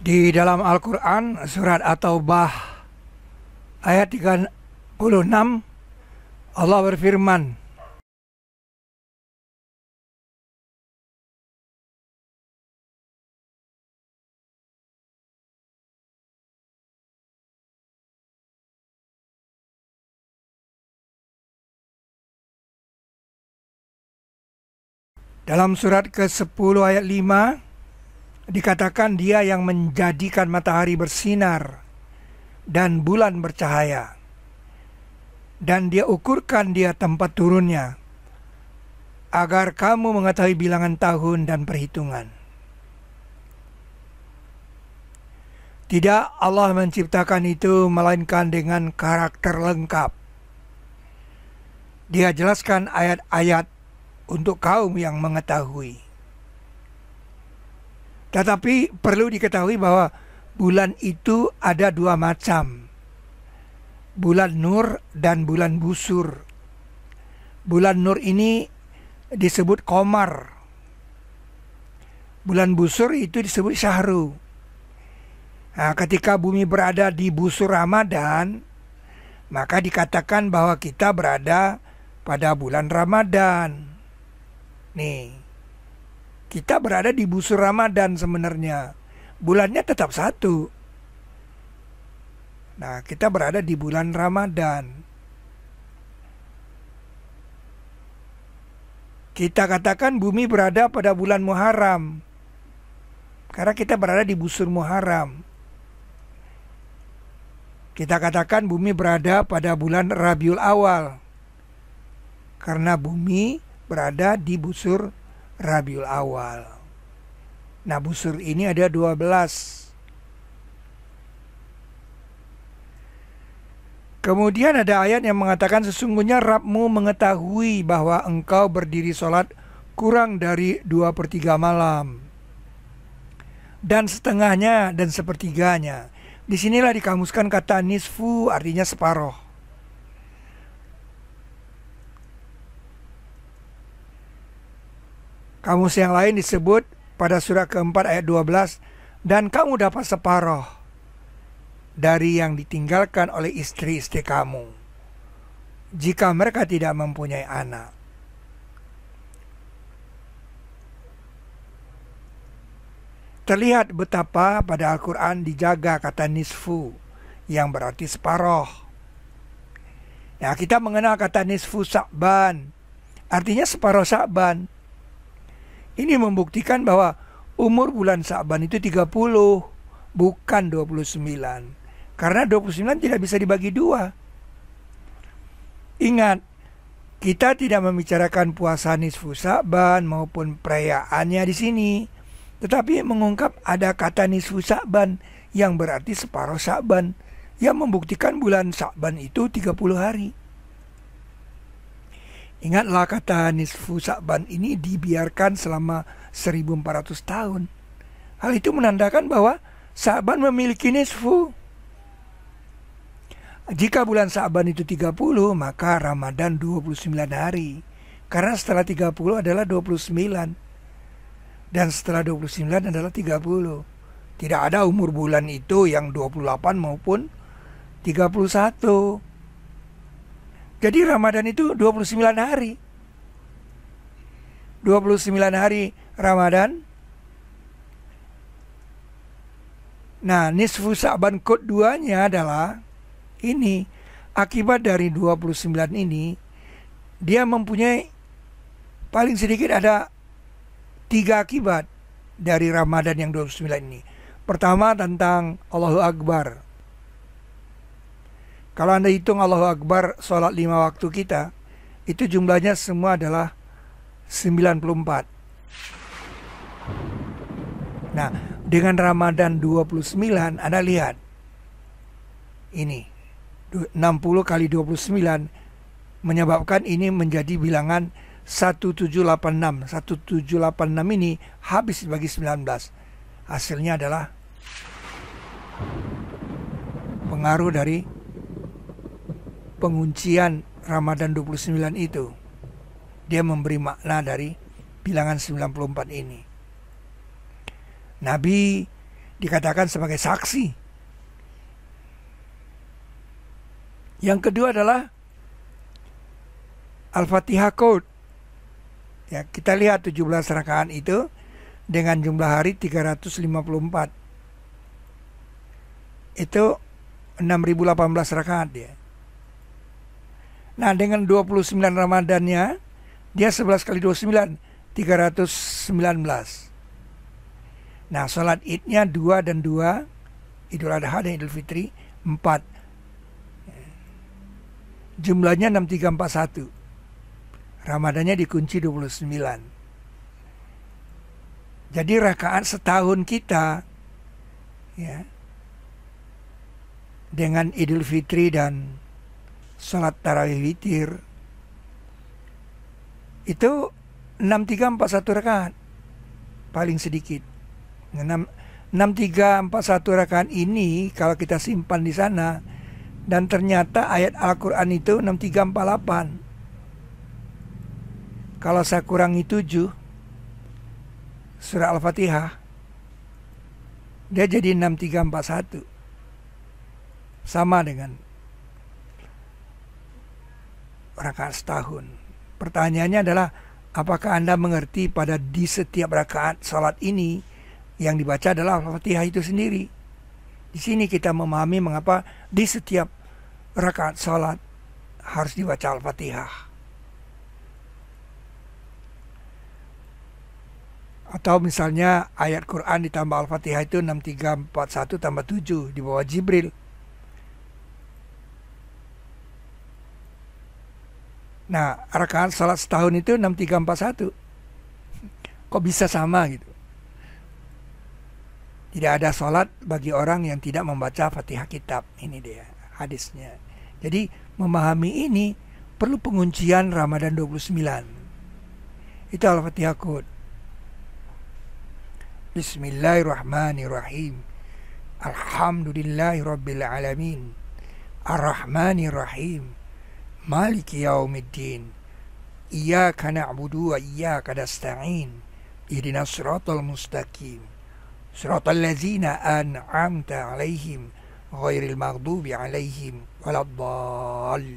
Di dalam Al-Quran, surat At-Taubah ayat 36, Allah berfirman, dalam surat ke-10 ayat 5, dikatakan Dia yang menjadikan matahari bersinar dan bulan bercahaya, dan Dia ukurkan Dia tempat turunnya, agar kamu mengetahui bilangan tahun dan perhitungan. Tidak, Allah menciptakan itu melainkan dengan karakter lengkap. Dia jelaskan ayat-ayat untuk kaum yang mengetahui. Tetapi perlu diketahui bahwa bulan itu ada dua macam, bulan nur dan bulan busur. Bulan nur ini disebut qamar, bulan busur itu disebut syahru. Nah, ketika bumi berada di busur Ramadan, maka dikatakan bahwa kita berada pada bulan Ramadan. Nih, kita berada di busur Ramadan sebenarnya. Bulannya tetap satu. Nah, kita berada di bulan Ramadan. Kita katakan bumi berada pada bulan Muharram, karena kita berada di busur Muharram. Kita katakan bumi berada pada bulan Rabiul Awal, karena bumi berada di busur Rabiul Awal. Nah, busur ini ada 12. Kemudian ada ayat yang mengatakan sesungguhnya Rabbmu mengetahui bahwa engkau berdiri sholat kurang dari 2/3 malam, dan setengahnya dan sepertiganya. Disinilah dikamuskan kata nisfu, artinya separuh. Kamus yang lain disebut pada surah keempat ayat 12, dan kamu dapat separuh dari yang ditinggalkan oleh istri-istri kamu, jika mereka tidak mempunyai anak. Terlihat betapa pada Al-Quran dijaga kata nisfu, yang berarti separuh. Nah, kita mengenal kata nisfu Sya'ban, artinya separuh Sya'ban. Ini membuktikan bahwa umur bulan Sya'ban itu 30, bukan 29. Karena 29 tidak bisa dibagi dua. Ingat, kita tidak membicarakan puasa nisfu Sya'ban maupun perayaannya di sini, tetapi mengungkap ada kata nisfu Sya'ban yang berarti separuh Sya'ban, yang membuktikan bulan Sya'ban itu 30 hari. Ingatlah, kata nisfu Sya'ban ini dibiarkan selama 1400 tahun. Hal itu menandakan bahwa Sya'ban memiliki nisfu. Jika bulan Sya'ban itu 30, maka Ramadan 29 hari. Karena setelah 30 adalah 29. Dan setelah 29 adalah 30. Tidak ada umur bulan itu yang 28 maupun 31. Jadi Ramadan itu 29 hari. 29 hari Ramadan. Nah, nisfu Sya'ban kod 2-nya adalah ini. Akibat dari 29 ini, dia mempunyai paling sedikit ada 3 akibat dari Ramadan yang 29 ini. Pertama, tentang Allahu Akbar. Kalau Anda hitung Allahu Akbar sholat 5 waktu kita, itu jumlahnya semua adalah 94. Nah, dengan Ramadan 29, Anda lihat. Ini, 60 kali 29 menyebabkan ini menjadi bilangan 1786. 1786 ini habis dibagi 19. Hasilnya adalah pengaruh dari penguncian Ramadan 29 itu. Dia memberi makna dari bilangan 94 ini. Nabi dikatakan sebagai saksi. Yang kedua adalah Al-Fatihah Code. Ya, kita lihat 17 rakaat itu dengan jumlah hari 354. Itu 6018 rakaat dia. Nah, dengan 29 Ramadannya dia 11 kali 29, 319. Nah, sholat idnya 2 dan 2, Idul Adha dan Idul Fitri 4. Jumlahnya 6341. Ramadannya dikunci 29. Jadi rakaat setahun kita ya dengan Idul Fitri dan sholat tarawih witir itu 6341 rakaat paling sedikit. 6341 rakaat ini kalau kita simpan di sana, dan ternyata ayat Al-Quran itu 6348. Kalau saya kurangi 7 surah Al-Fatihah, dia jadi 6341. Sama dengan rakaat setahun. Pertanyaannya adalah, apakah Anda mengerti pada di setiap rakaat salat ini yang dibaca adalah Al-Fatihah itu sendiri? Di sini kita memahami mengapa di setiap rakaat salat harus dibaca Al-Fatihah. Atau misalnya ayat Quran ditambah Al-Fatihah itu 6341 tambah 7 di bawah Jibril. Nah, rakaat salat setahun itu 6341. Kok bisa sama gitu? Tidak ada salat bagi orang yang tidak membaca Fatihah kitab. Ini dia hadisnya. Jadi memahami ini perlu penguncian Ramadan 29. Itu Al-Fatihah Code. Bismillahirrahmanirrahim. Alhamdulillahirabbil alamin. Ar-Rahmanirrahim. Maliki yaumiddin. Iyyaka na'budu wa iyyaka nasta'in. Ihdinas siratal mustaqim. Siratal ladzina an'amta 'alaihim ghairil maghdubi 'alaihim waladdallin.